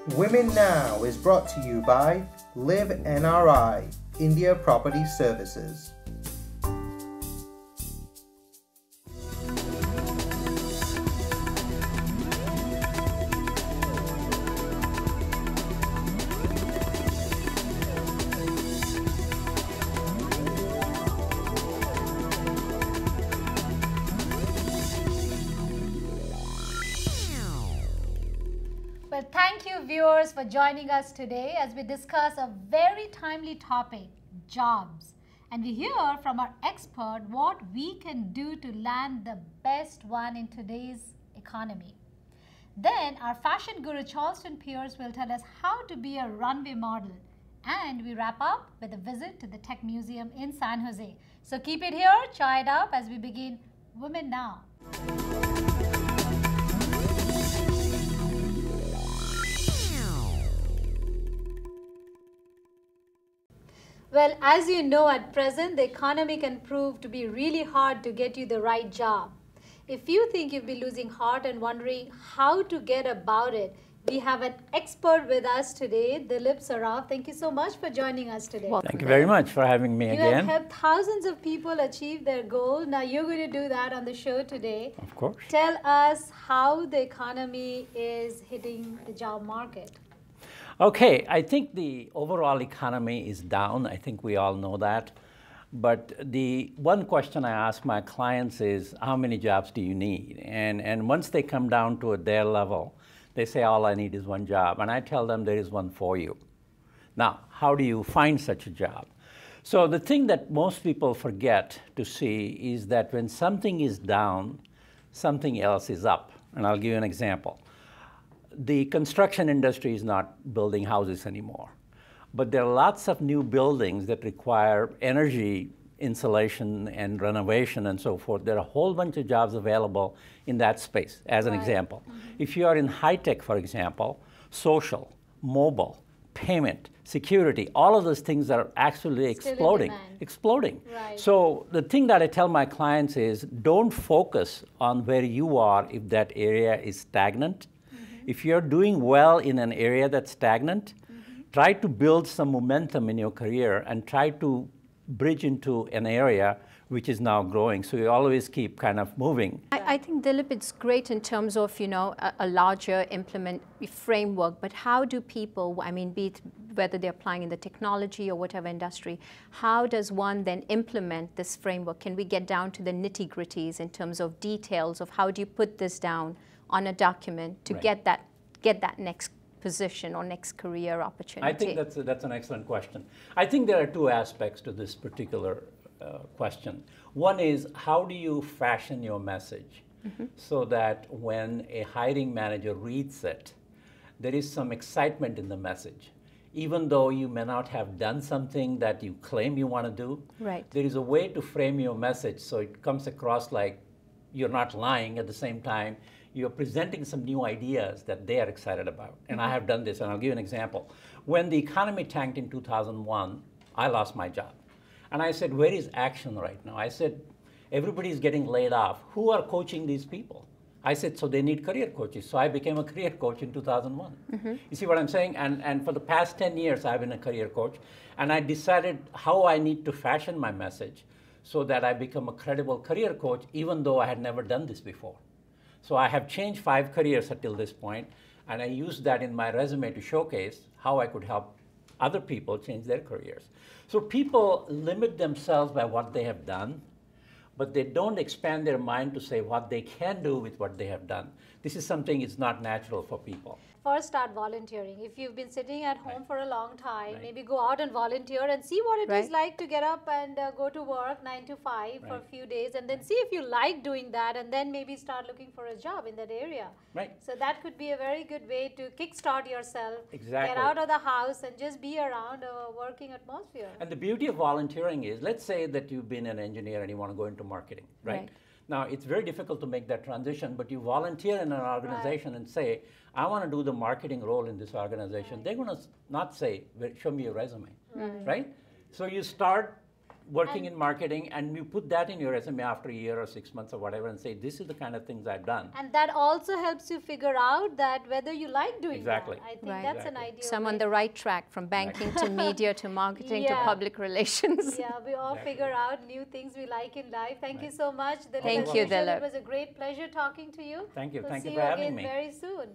Women Now is brought to you by Live NRI, India Property Services. Well, thank you viewers for joining us today as we discuss a very timely topic, jobs. And we hear from our expert what we can do to land the best one in today's economy. Then our fashion guru Charleston Pierce will tell us how to be a runway model. And we wrap up with a visit to the Tech Museum in San Jose. So keep it here, try it up as we begin Women Now. Well, as you know, at present, the economy can prove to be really hard to get you the right job. If you think you'll be losing heart and wondering how to get about it, we have an expert with us today, Dilip Saraf. Thank you so much for joining us today. Thank you very much for having me again. You have helped thousands of people achieve their goal. Now you're going to do that on the show today. Of course. Tell us how the economy is hitting the job market. Okay, I think the overall economy is down. I think we all know that. But the one question I ask my clients is, how many jobs do you need? And once they come down to their level, they say, all I need is one job. And I tell them there is one for you. Now, how do you find such a job? So the thing that most people forget to see is that when something is down, something else is up. And I'll give you an example. The construction industry is not building houses anymore, but there are lots of new buildings that require energy insulation and renovation and so forth. There are a whole bunch of jobs available in that space, as an example. If you are in high tech, for example, social, mobile, payment, security, all of those things are actually exploding. Right. So the thing that I tell my clients is, don't focus on where you are if that area is stagnant. If you're doing well in an area that's stagnant, try to build some momentum in your career and try to bridge into an area which is now growing. So you always keep kind of moving. I think, Dilip, it's great in terms of, you know, a larger framework, but how do people, I mean, be it whether they're applying in the technology or whatever industry, how does one then implement this framework? Can we get down to the nitty-gritties in terms of details of how do you put this down on a document to get that next position or next career opportunity? I think that's an excellent question. I think there are two aspects to this particular question. One is, how do you fashion your message so that when a hiring manager reads it, there is some excitement in the message. Even though you may not have done something that you claim you want to do, there is a way to frame your message so it comes across like you're not lying. At the same time, you're presenting some new ideas that they are excited about. And I have done this, and I'll give you an example. When the economy tanked in 2001, I lost my job. And I said, where is action right now? I said, everybody's getting laid off. Who are coaching these people? I said, so they need career coaches. So I became a career coach in 2001. You see what I'm saying? And for the past 10 years, I've been a career coach. And I decided how I need to fashion my message so that I become a credible career coach, even though I had never done this before. So I have changed 5 careers until this point, and I used that in my resume to showcase how I could help other people change their careers. So people limit themselves by what they have done, but they don't expand their mind to say what they can do with what they have done. This is something that's not natural for people. First, start volunteering. If you've been sitting at home for a long time, maybe go out and volunteer and see what it is like to get up and go to work 9 to 5 for a few days, and then see if you like doing that, and then maybe start looking for a job in that area. So that could be a very good way to kickstart yourself, get out of the house and just be around a working atmosphere. And the beauty of volunteering is, let's say that you've been an engineer and you want to go into marketing, Now, it's very difficult to make that transition, but you volunteer in an organization and say, I want to do the marketing role in this organization. They're going to not say, show me your resume, right? So you start working in marketing, and you put that in your resume after a year or 6 months or whatever and say, this is the kind of things I've done. And that also helps you figure out that whether you like doing Exactly. that. I think Right. that's an ideal So I'm on way. the right track from banking to media to marketing to Yeah. public relations. Yeah, we all figure out new things we like in life. Thank you so much, Dilip. Thank As you, usual, Dilip. It was a great pleasure talking to you. Thank you. We'll Thank see you for having again me. very soon.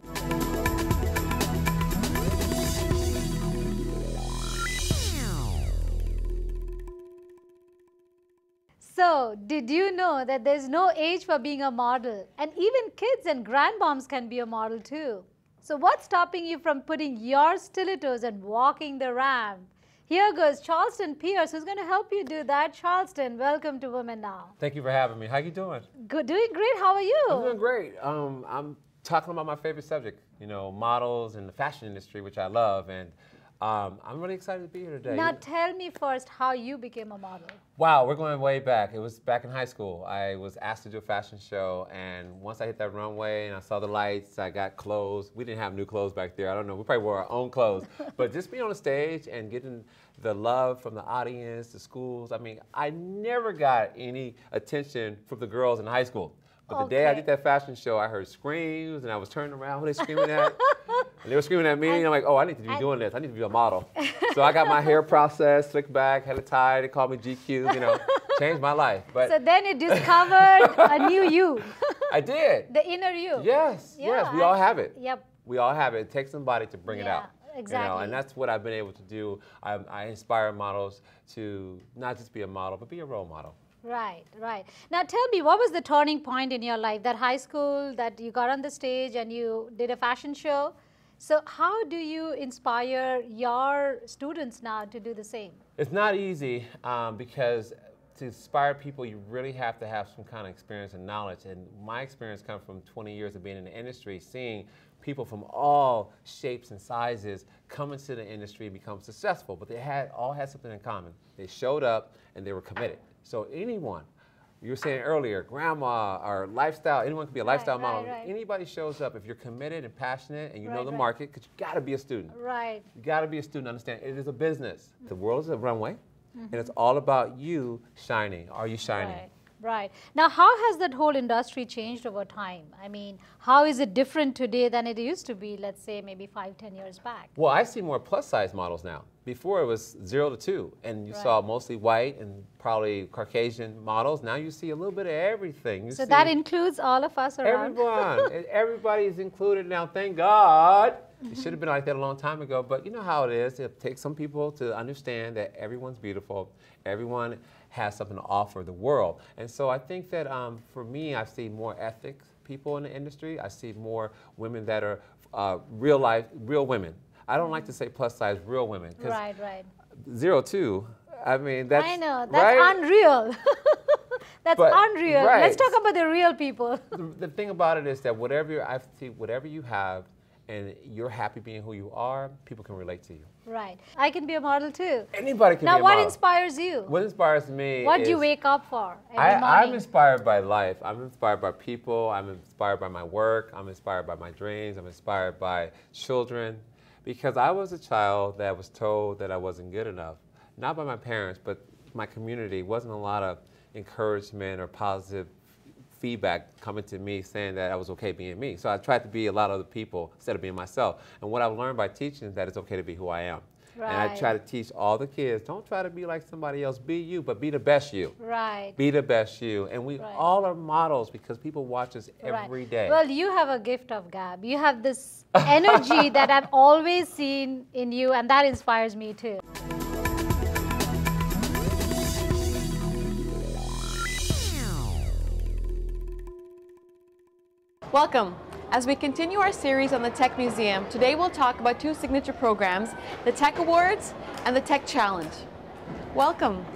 So, did you know that there's no age for being a model? And even kids and grandmoms can be a model too. So, what's stopping you from putting your stilettos and walking the ramp? Here goes Charleston Pierce, who's going to help you do that. Charleston, welcome to Women Now. Thank you for having me. How you doing? Good, doing great. How are you? I'm doing great. I'm talking about my favorite subject, models and the fashion industry, which I love, and I'm really excited to be here today. Now, tell me first how you became a model. Wow, we're going way back. It was back in high school. I was asked to do a fashion show, and once I hit that runway and I saw the lights, I got clothes. We didn't have new clothes back there. I don't know. We probably wore our own clothes. But just being on the stage and getting the love from the audience, the schools, I mean, I never got any attention from the girls in high school. But the day I did that fashion show, I heard screams, and I was turning around. Who are they screaming at? And they were screaming at me, and I'm like, oh, I need to be doing this. I need to be a model. So I got my hair processed, slicked back, had a tie. They called me GQ, changed my life. But So then you discovered a new you. I did. The inner you. Yes, yes, we all have it. Yep. We all have it. It takes somebody to bring it out. Exactly. And that's what I've been able to do. I inspire models to not just be a model, but be a role model. Right, right. Now tell me, what was the turning point in your life? That high school, that you got on the stage and you did a fashion show. So how do you inspire your students now to do the same? It's not easy because to inspire people, you really have to have some kind of experience and knowledge. And my experience comes from 20 years of being in the industry, seeing people from all shapes and sizes come into the industry and become successful. But they all had something in common. They showed up and they were committed. So anyone, you were saying earlier, grandma or lifestyle, anyone can be a lifestyle model. right. Anybody shows up, if you're committed and passionate and you know the right. market, because you gotta be a student. Right. You gotta be a student, understand it is a business. The world is a runway, and it's all about you shining. Are you shining? Right. Right. Now, how has that whole industry changed over time? I mean, how is it different today than it used to be, let's say, maybe 5-10 years back? Well, I see more plus size models now. Before it was 0 to 2, and you saw mostly white and probably Caucasian models. Now you see a little bit of everything. So that includes all of us around? Everyone. Everybody is included now, thank God. It should have been like that a long time ago, but you know how it is. It takes some people to understand that everyone's beautiful. Everyone has something to offer the world. And so I think that for me, I see more ethics people in the industry. I see more women that are real women. I don't like to say plus size, real women. Right, right. 0 2, I mean, that's I know, that's right? unreal. That's unreal. Right. Let's talk about the real people. The thing about it is that whatever you have, and you're happy being who you are, people can relate to you. Right. I can be a model too. Anybody can be a Now, model. what inspires you? What inspires me What do you is wake up for every I'm morning? inspired by life. I'm inspired by people. I'm inspired by my work. I'm inspired by my dreams. I'm inspired by children. Because I was a child that was told that I wasn't good enough. Not by my parents, but my community. Wasn't a lot of encouragement or positive feedback coming to me saying that I was okay being me. So I tried to be a lot of other people instead of being myself. And what I've learned by teaching is that it's okay to be who I am. Right. And I try to teach all the kids, don't try to be like somebody else, be you, but be the best you. Right. Be the best you. And we all are models because people watch us every day. Well, you have a gift of gab. You have this energy that I've always seen in you, and that inspires me too. Welcome. As we continue our series on the Tech Museum, today we'll talk about two signature programs, the Tech Awards and the Tech Challenge. Welcome.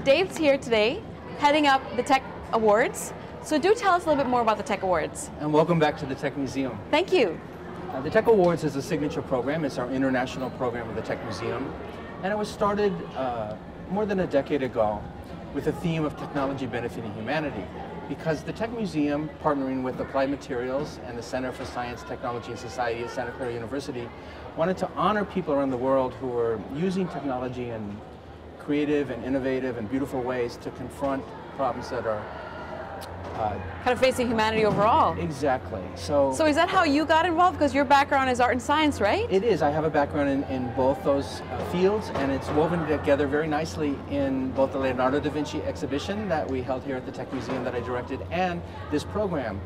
Dave's here today, heading up the Tech Awards. So do tell us a little bit more about the Tech Awards. And welcome back to the Tech Museum. Thank you. The Tech Awards is a signature program. It's our international program of the Tech Museum. And it was started more than a decade ago with a theme of technology benefiting humanity. Because the Tech Museum, partnering with Applied Materials and the Center for Science, Technology, and Society at Santa Clara University, wanted to honor people around the world who are using technology and creative and innovative and beautiful ways to confront problems that are kind of facing humanity overall. exactly. So So is that how you got involved? Because your background is art and science, right? it is. I have a background in both those fields, and it's woven together very nicely in both the Leonardo da Vinci exhibition that we held here at the Tech Museum that I directed, and this program,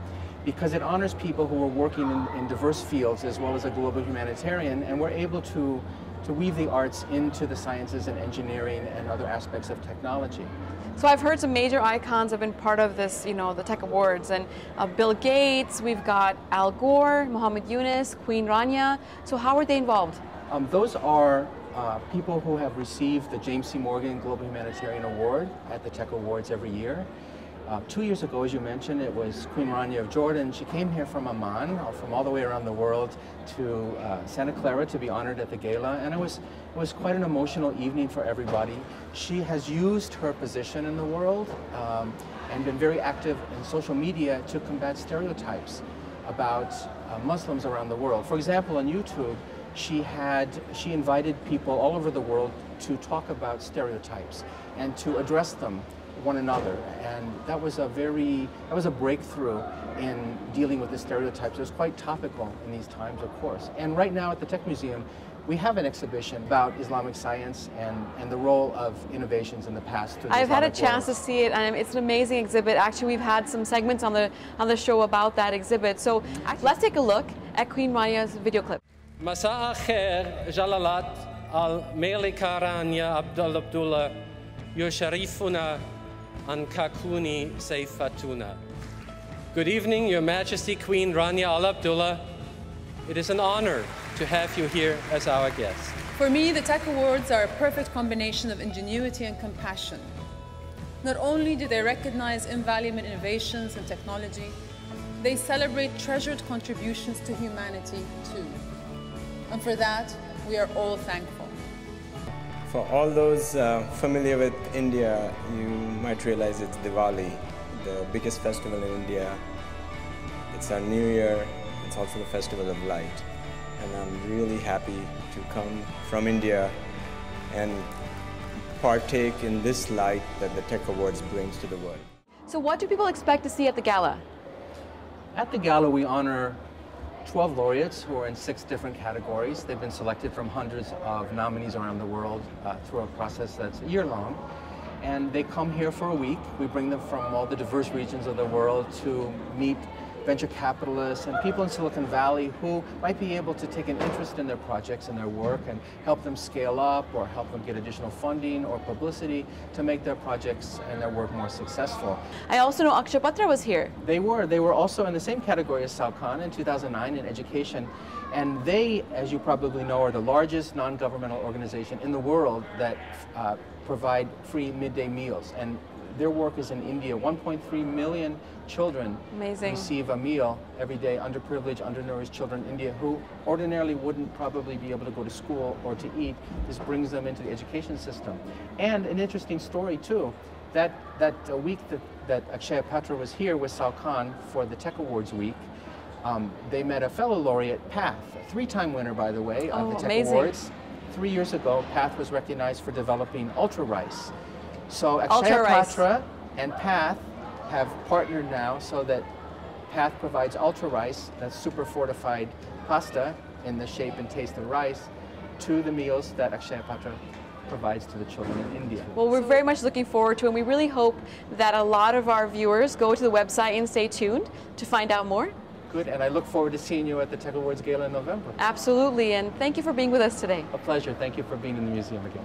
because it honors people who are working in diverse fields as well as a global humanitarian, and we're able to weave the arts into the sciences and engineering and other aspects of technology. So I've heard some major icons have been part of this, you know, the Tech Awards, and Bill Gates, we've got Al Gore, Muhammad Yunus, Queen Rania. So how are they involved? Those are people who have received the James C. Morgan Global Humanitarian Award at the Tech Awards every year. 2 years ago, as you mentioned, it was Queen Rania of Jordan. She came here from Amman, or from all the way around the world, to Santa Clara to be honored at the gala, and it was quite an emotional evening for everybody. She has used her position in the world and been very active in social media to combat stereotypes about Muslims around the world. For example, on YouTube, she invited people all over the world to talk about stereotypes and to address them one another, and that was a breakthrough in dealing with the stereotypes. It was quite topical in these times, of course. And right now at the Tech Museum, we have an exhibition about Islamic science and the role of innovations in the past. I've had a chance to see it, and it's an amazing exhibit. Actually, we've had some segments on the show about that exhibit. So let's take a look at Queen Rania's video clip. مساء الخير جلالات الملكة رانيا عبد الله يشرفنا أن تكوني سيفتنا. Good evening, Your Majesty Queen Rania Al Abdullah. It is an honor to have you here as our guest. For me, the Tech Awards are a perfect combination of ingenuity and compassion. Not only do they recognize invaluable innovations and technology, they celebrate treasured contributions to humanity too. And for that, we are all thankful. For all those familiar with India, you might realize it's Diwali, the biggest festival in India. It's our New Year. It's also the Festival of Light. And I'm really happy to come from India and partake in this light that the Tech Awards brings to the world. So what do people expect to see at the gala? At the gala, we honor 12 laureates who are in 6 different categories. They've been selected from hundreds of nominees around the world through a process that's a year long. And they come here for a week. We bring them from all the diverse regions of the world to meet venture capitalists and people in Silicon Valley who might be able to take an interest in their projects and their work and help them scale up or help them get additional funding or publicity to make their projects and their work more successful. I also know Akshay Patra was here. They were also in the same category as Sal Khan in 2009 in education. And they, as you probably know, are the largest non-governmental organization in the world that provide free midday meals. And their work is in India. 1.3 million children receive a meal every day, underprivileged, undernourished children in India who ordinarily wouldn't probably be able to go to school or to eat. This brings them into the education system. And an interesting story too, that week that Akshay Patra was here with Sal Khan for the Tech Awards week, they met a fellow laureate, Path, a 3-time winner, by the way, of the Tech Awards. 3 years ago, Path was recognized for developing Ultra Rice. So Akshay Patra and Path have partnered now so that Path provides Ultra Rice, that's super fortified pasta in the shape and taste of rice, to the meals that Akshay Patra provides to the children in India. Well, we're very much looking forward to it, and we really hope that a lot of our viewers go to the website and stay tuned to find out more. Good, and I look forward to seeing you at the Tech Awards Gala in November. Absolutely, and thank you for being with us today. A pleasure. Thank you for being in the museum again.